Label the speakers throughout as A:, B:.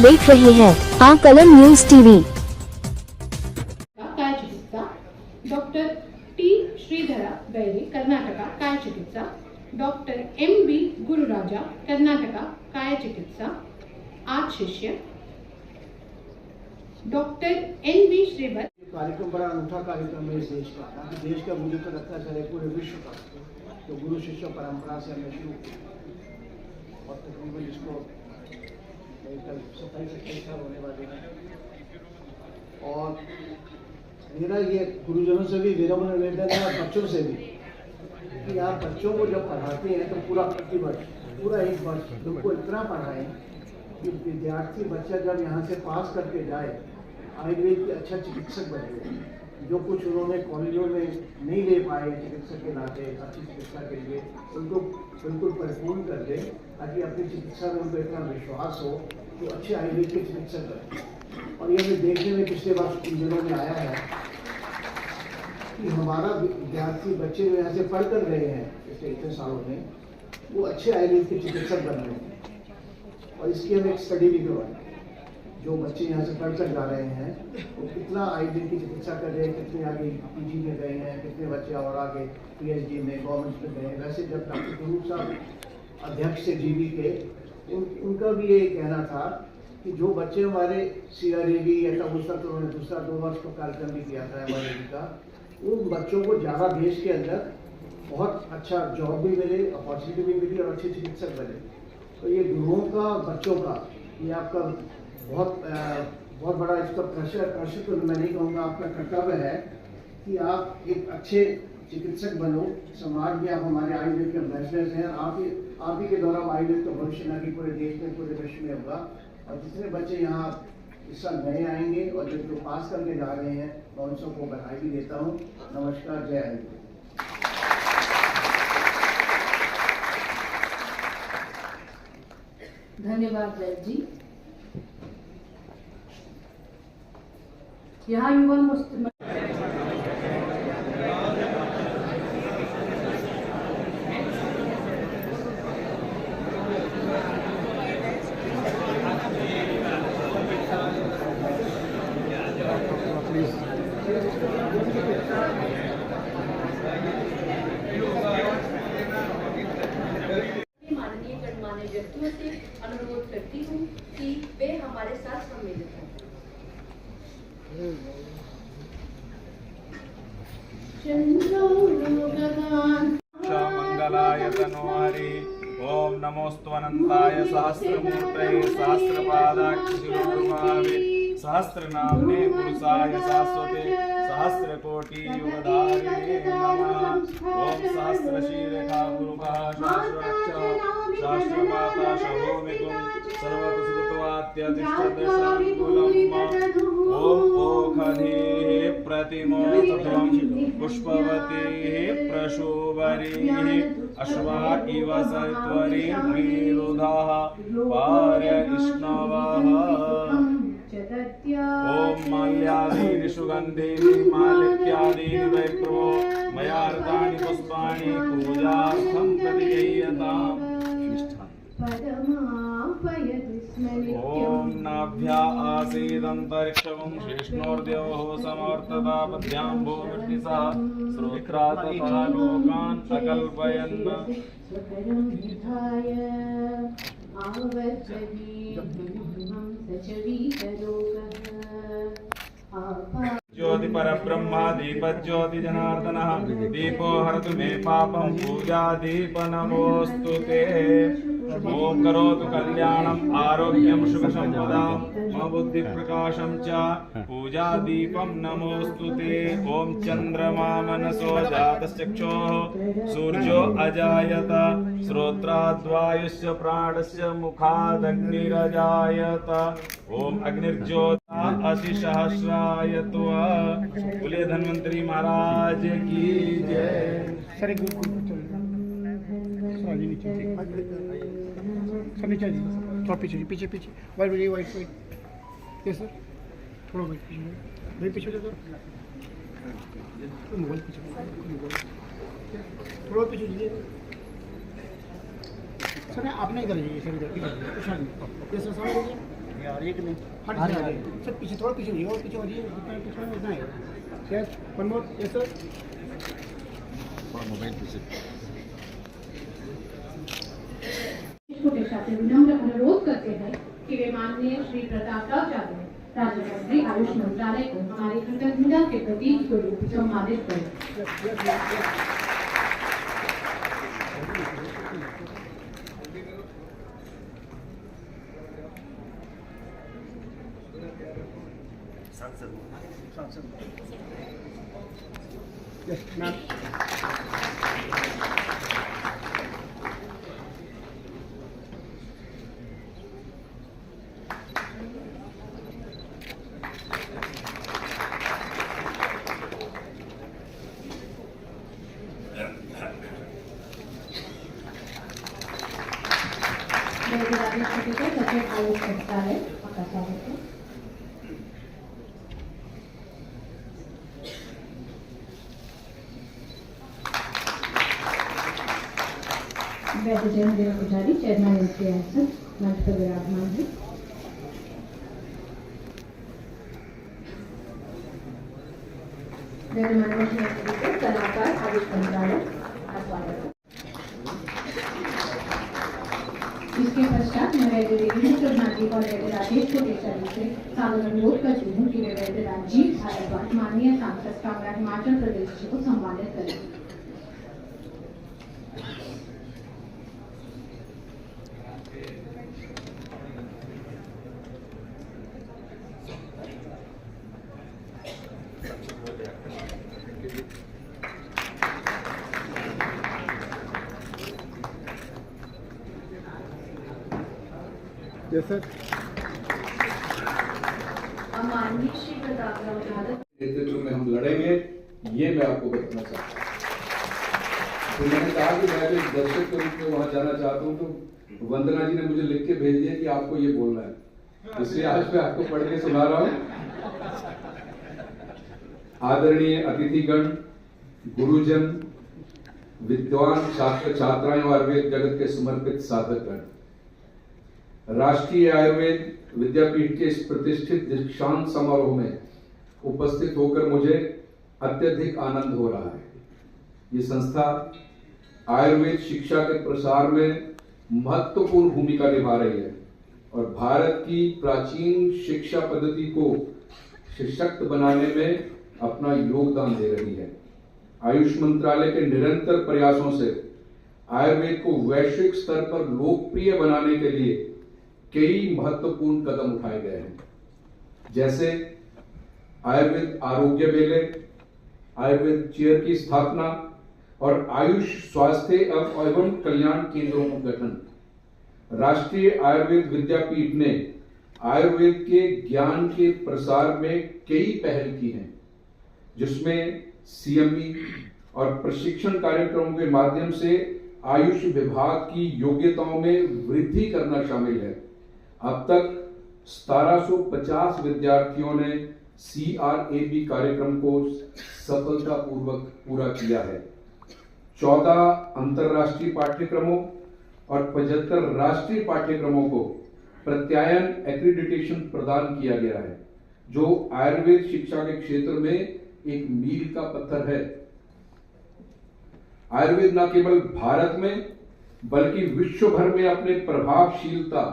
A: देख रहे हैं आकलन न्यूज टीवी।
B: काय चिकित्सा डॉक्टर टी श्रीधर बैरे कर्नाटक काय चिकित्सा, डॉक्टर MB गुरुराजा कर्नाटक काय चिकित्सा। आज शिष्य डॉक्टर NB श्रीवर।
C: कार्यक्रम बड़ा अनूठा कार्यक्रम है इस देश का, देश का मुझे तो लगता है पूरे विश्व का, तो गुरु शिष्य परंपरा से हमने शुरू किया और तकरीबन इसको कल 27-28 साल होने वाले हैं। और मेरा ये गुरुजनों से भी विनम्र निवेदन है और बच्चों से भी कि आप बच्चों को जब पढ़ाते हैं तो पूरा प्रतिवर्ष पूरा एक वर्ष उनको इतना पढ़ाएं कि विद्यार्थी बच्चा जब यहाँ से पास करके जाए आयुर्वेद के अच्छा चिकित्सक बने। जो कुछ उन्होंने कॉलेजों में नहीं ले पाए चिकित्सक के नाते अच्छी चिकित्सा के लिए उनको बिल्कुल परिपूर्ण कर दे, ताकि अपनी चिकित्सा में उनको इतना विश्वास हो तो अच्छे आयुर्वेद के चिकित्सक बने। और ये हमें देखने में पिछले वर्ष इन दिनों में आया है कि हमारा विद्यार्थी बच्चे जो यहाँ से पढ़ कर रहे हैं पिछले इतने सालों में वो अच्छे आयुर्वेद के चिकित्सक बन रहे हैं। और इसकी हम एक स्टडी भी करवाएं, जो बच्चे यहाँ से पढ़ कर जा रहे हैं वो कितना आयुर्वेद की चिकित्सा कर रहे हैं, कितने आगे PG में गए हैं, कितने बच्चे और आगे PhD में गवर्नमेंट में गए हैं। वैसे जब डॉक्टर गुरु साहब अध्यक्ष से GB के उनका भी ये कहना था कि जो बच्चे हमारे CRAB या तब उस तक उन्होंने दूसरा 2 वर्ष का कार्यक्रम भी किया था हमारे का, उन बच्चों को ज़्यादा देश के अंदर बहुत अच्छा जॉब भी मिले, अपॉर्चुनिटी भी मिली और अच्छे चिकित्सक बने। तो ये गुरुओं का बच्चों का ये आपका बहुत बड़ा इसका प्रेशर तो मैं नहीं कहूँगा, आपका कर्तव्य है कि आप एक अच्छे चिकित्सक बनो। समाज में आप हमारे आयुर्वेद के एम्बेसडर्स हैं, आप ही के द्वारा आयुर्वेद का भविष्य न कि पूरे देश में पूरे विश्व में होगा। और जितने बच्चे यहाँ इस साल नए आएंगे और जो पास करके जा रहे हैं मैं उन सबको बधाई भी देता हूँ। नमस्कार, जय हिंद।
D: धन्यवाद वैद्य जी। यहाँ युवा माननीय गणमान्य व्यक्तियों से अनुरोध करती हूँ कि वे हमारे साथ सम्मिलित हों।
E: मंगलाय तनोहरि ओम नमोस्तवनंताय सहस्रमूर्तये सहस्रपादाक्षिशिरोरुभावे सहस्रनाम्ने पुरुषाय शाश्वते सहस्रकोटि युगधारिणे नमः। ओम सहस्रशीरेखा गुरुभः शाश्वरक्षा शाश्वमाता शभोमिकुं सर्वतसृतवात्यतिष्ठदशाङ्कुलम्। ओम ओखधेः प्रतिमोत्तमं पुष्पवतेः प्रशोभरीः अश्वा इव सत्वरीर्विरुधः पार्यष्णवः। ओम माल्यादीनि सुगन्धीनि मालिक्यादीनि वैप्रो मयार्तानि पुष्पाणि पूजार्थं प्रतिगृह्यताम्। ओम नाभ्या आसीदन्तरिक्षं शेष्णोर्देवो समवर्ततापद्भ्यां भूमिर्निसा श्रोत्रातलोकान् अकल्पयन्। ज्योति परब्रह्म दीप ज्योति जनार्दनः दीपो हरतु मे पापं पूजा दीप नमोस्तुते। ओम करोतु कल्याणम् आरोग्यं सुख संपदां मम बुद्धि प्रकाशं च पूजा दीपं नमोस्तुते। ओम चंद्रमा मनसो जातश्चक्षुः सूर्यो अजायत श्रोत्राद्वायुश्च प्राणस्य मुखादग्निरजायत। ओम अग्निर्ज्योता अतिसहस्रायत्व। बोलिए धन्वंतरी महाराज की जय।
C: सर नीचे थोड़ा पीछे पीछे पीछे वाइट यस सर थोड़ा वाइट पीछे भाई पीछे जाओ मोबाइल पीछे थोड़ा पीछे लीजिए सर। आपने इधर जाइए सर, इधर यस सर सामने लीजिए यार एक नहीं हट जा सर पीछे थोड़ा पीछे नहीं और पीछे हो जाइए जितना पीछे उतना है yes one more yes sir
F: mobile पीछे
B: छोटे साथी विनम्र अनुरोध करते हैं कि वे माननीय श्री प्रताप राव जाधव राज्य मंत्री आयुष मंत्रालय को हमारी कृतज्ञता के प्रतीक स्वरूप सम्मानित करें।
C: यस मैम
B: मेरे राज्य छोटे से सचिव आयुष मंत्रालय आपका स्वागत है। वैद्य जैन देव पुजारी चेयरमैन एनसीआरएस मंच पर विराजमान है। वैद्य मनोरंजन कलाकार आयुष मंत्रालय का स्वागत है। इसके पश्चात मैं वैद्य देवेंद्र भाटी और वैद्य राजेश को केसरी से सादर अनुरोध करती हूँ कि वे वैद्य राजीव भारद्वाज माननीय सांसद कांगड़ा हिमाचल प्रदेश जी को सम्मानित करें।
C: यस सर
D: माननीय श्री प्रताप राव जाधव
G: नेतृत्व में हम लड़ेंगे, ये मैं आपको बताना चाहता हूँ। तो मैंने कहा कि मैं एक दर्शक के रूप में वहां जाना चाहता हूँ, तो वंदना जी ने मुझे लिख के भेज दिया कि आपको ये बोलना है, इसलिए आज मैं आपको पढ़ के सुना रहा हूँ। आदरणीय अतिथिगण, गुरुजन, विद्वान छात्र छात्राएं और आयुर्वेद जगत के समर्पित साधकगण, राष्ट्रीय आयुर्वेद विद्यापीठ के इस प्रतिष्ठित दीक्षांत समारोह में उपस्थित होकर मुझे अत्यधिक आनंद हो रहा है। ये संस्था आयुर्वेद शिक्षा के प्रसार में महत्वपूर्ण भूमिका निभा रही है और भारत की प्राचीन शिक्षा पद्धति को सशक्त बनाने में अपना योगदान दे रही है। आयुष मंत्रालय के निरंतर प्रयासों से आयुर्वेद को वैश्विक स्तर पर लोकप्रिय बनाने के लिए कई महत्वपूर्ण कदम उठाए गए हैं, जैसे आयुर्वेद आरोग्य मेले, आयुर्वेद चेयर की स्थापना और आयुष स्वास्थ्य एवं कल्याण केंद्रों का गठन। राष्ट्रीय आयुर्वेद विद्यापीठ ने आयुर्वेद के ज्ञान के प्रसार में कई पहल की हैं, जिसमें सीएमई और प्रशिक्षण कार्यक्रमों के माध्यम से आयुष विभाग की योग्यताओं में वृद्धि करना शामिल है। अब तक 1750 विद्यार्थियों ने CRAB कार्यक्रम को सफलतापूर्वक पूरा किया है। 14 अंतर्राष्ट्रीय पाठ्यक्रमों और 75 राष्ट्रीय पाठ्यक्रमों को प्रत्यायन एक्रीडिटेशन प्रदान किया गया है, जो आयुर्वेद शिक्षा के क्षेत्र में एक मील का पत्थर है। आयुर्वेद न केवल भारत में बल्कि विश्व भर में अपने प्रभावशीलता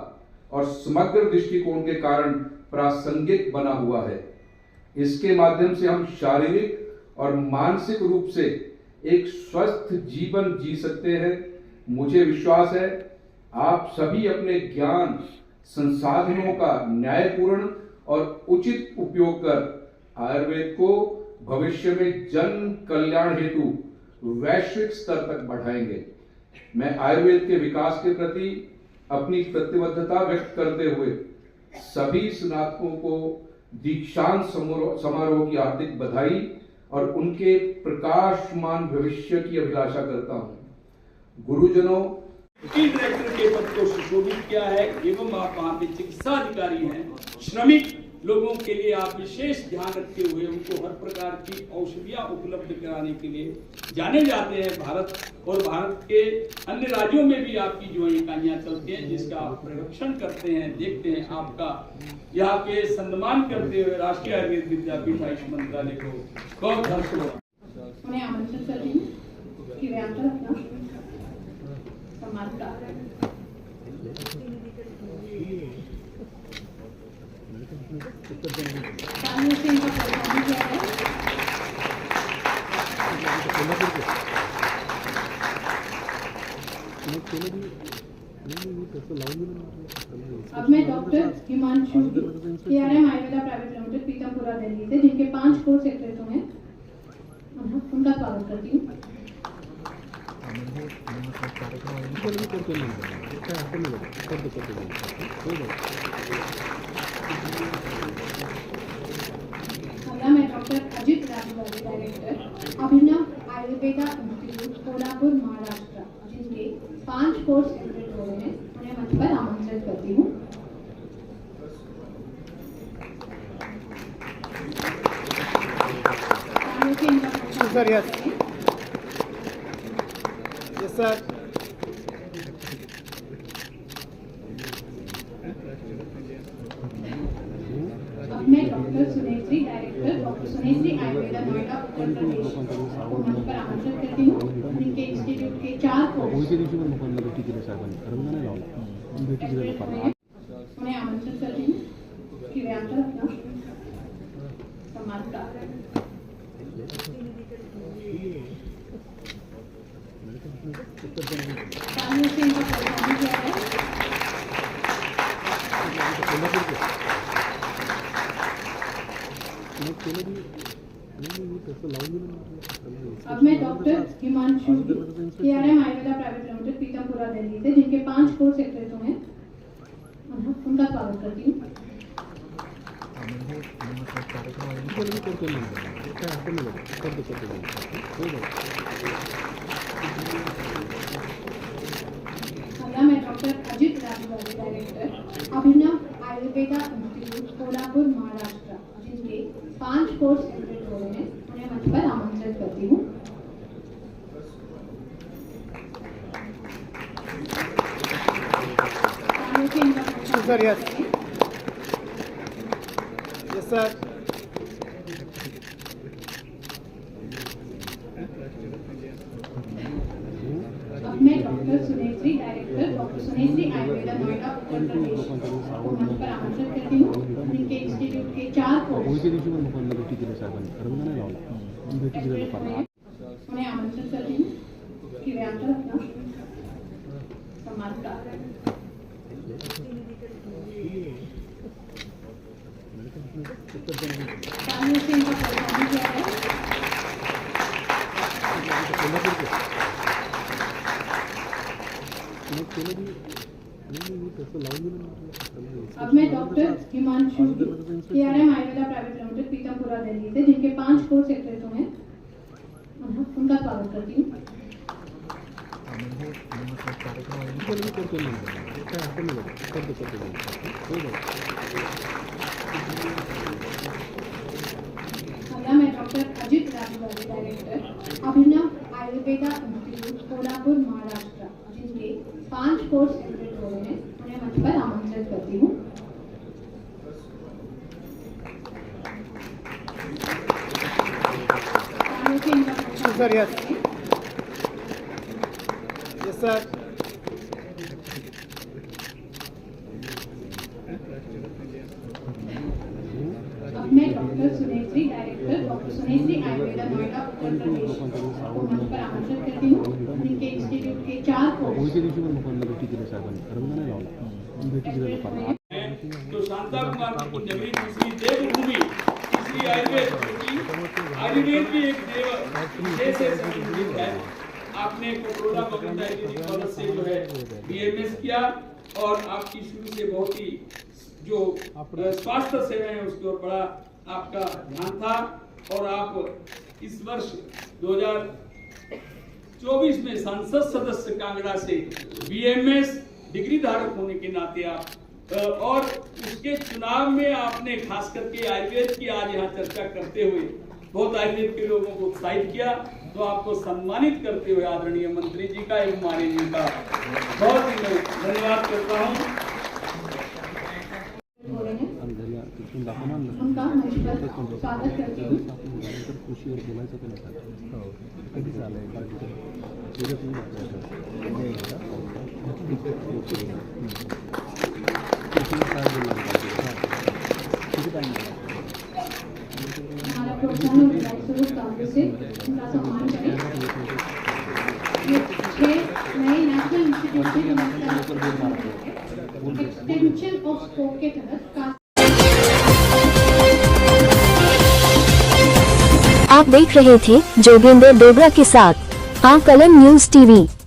G: और समग्र दृष्टिकोण के कारण प्रासंगिक बना हुआ है। इसके माध्यम से हम शारीरिक और मानसिक रूप से एक स्वस्थ जीवन जी सकते हैं। मुझे विश्वास है आप सभी अपने ज्ञान संसाधनों का न्यायपूर्ण और उचित उपयोग कर आयुर्वेद को भविष्य में जन कल्याण हेतु वैश्विक स्तर तक बढ़ाएंगे। मैं आयुर्वेद के विकास के प्रति अपनी प्रतिबद्धता व्यक्त करते हुए सभी स्नातकों को दीक्षांत समारोह की हार्दिक बधाई और उनके प्रकाशमान भविष्य की अभिलाषा करता हूं। गुरुजनों,
H: डायरेक्टर के पद को सुशोभित किया है एवं आप वहां पे चिकित्सा अधिकारी हैं, श्रमिक
F: लोगों के लिए आप विशेष ध्यान रखते हुए उनको हर प्रकार की औषधियां उपलब्ध कराने के लिए जाने जाते हैं भारत और भारत के अन्य राज्यों में भी आपकी जो इकाइयां चलती हैं, जिसका आप प्ररक्षण करते हैं, देखते हैं। आपका यहाँ पे सम्मान करते हुए राष्ट्रीय आयुर्वेद विद्यापीठ आयुष मंत्रालय को बहुत धन्यवाद।
B: उन्हें आमंत्रित करती हूँ कि वे आकर अपना सम्मान प्राप्त करें। सामने से इनका प्रस्थान किया है। अब मैं doctor Himanshu KRM Ayurveda private limited Pitampura Delhi से, जिनके 5 कोर्स सेक्रेटरी हैं, उनका स्वागत करती हूँ। अगला मैं डॉक्टर अजित राजवाड़ी, डायरेक्टर अभिनव आयुर्वेदा इंस्टीट्यूट कोल्हापुर महाराष्ट्र, जिनके 5 कोर्स सेक्रेटरी हो रहे हैं, उन्हें मंच पर आमंत्रित करती हूँ।
C: Sir yes sir.
B: अब मैं doctor Sunetri, director doctor Sunetri Ayurveda Noida Uttar Pradesh को मंच पर आमंत्रित करती हूँ। उनके इंस्टीट्यूट के 4 कोर्स उन्हें आमंत्रित करती हूँ कि वे आकर अपना सम्मान प्राप्त करें। सामने से इनका प्रस्थान किया है। अब मैं doctor Himanshu KRM Ayurveda private limited Pitampura Delhi से, जिनके 5 कोर्स सेक्रेटरी हैं, उनका स्वागत करती हूँ। अगला मैं डॉक्टर अजित राजवाड़ी, डायरेक्टर अभिनव आयुर्वेदा इंस्टीट्यूट कोल्हापुर महाराष्ट्र, जिनके 5 कोर्स सेक्रेटरी हो रहे हैं, उन्हें मंच पर आमंत्रित करती हूँ।
C: Sir yes sir.
B: अब मैं doctor Sunetri, director doctor Sunetri Ayurveda Noida Uttar Pradesh को मंच पर आमंत्रित करती हूँ। उनके इंस्टीट्यूट के 4 कोर्स उन्हें आमंत्रित करती हूँ कि वे आकर अपना सम्मान प्राप्त करें। सामने से इनका प्रस्थान किया है। अब मैं doctor Himanshu KRM Ayurveda private limited Pitampura Delhi से, जिनके 5 कोर्स सेक्रेटरी हैं, उनका स्वागत करती हूँ। अगला मैं डॉक्टर अजित राजवाड़ी, डायरेक्टर अभिनव आयुर्वेदा इंस्टीट्यूट कोल्हापुर महाराष्ट्र, जिनके 5 कोर्स सेक्रेटरी हो रहे हैं, उन्हें मंच पर आमंत्रित करती हूँ।
C: Sir yes sir.
B: अब मैं doctor Sunetri, director doctor Sunetri Ayurveda Noida Uttar Pradesh को मंच पर आमंत्रित करती हूँ। उनके इंस्टीट्यूट के 4 कोर्स
F: तो शांता कुमार की जमीन तीसरी देवभूमि, तीसरी आयुर्वेद की एक देव है। आपने कोरोना कोविड-19 की मदद से जो है BMS किया और आपकी शुरू से बहुत ही जो स्वास्थ्य सेवा है उसके ऊपर बड़ा आपका ध्यान था और आप इस वर्ष 2024 में संसद सदस्य कांगड़ा से BMS डिग्री धारक होने के नाते आप और उसके चुनाव में आपने खास करके आयुर्वेद की आज यहाँ चर्चा करते हुए बहुत आयुर्वेद के लोगों को उत्साहित किया। तो आपको सम्मानित करते हुए आदरणीय मंत्री जी का एवं माननीय जी का बहुत ही मैं धन्यवाद करता हूँ।
B: हो रहे हैं उनका मैं स्वागत करती हूँ। हमारा प्रोत्साहन और राष्ट्रीय कांग्रेस से उनका सम्मान करें। ये 6 नए national institution extension of scope के तहत
A: आप देख रहे थे जोगेंद्र डोगरा के साथ कलम न्यूज टीवी।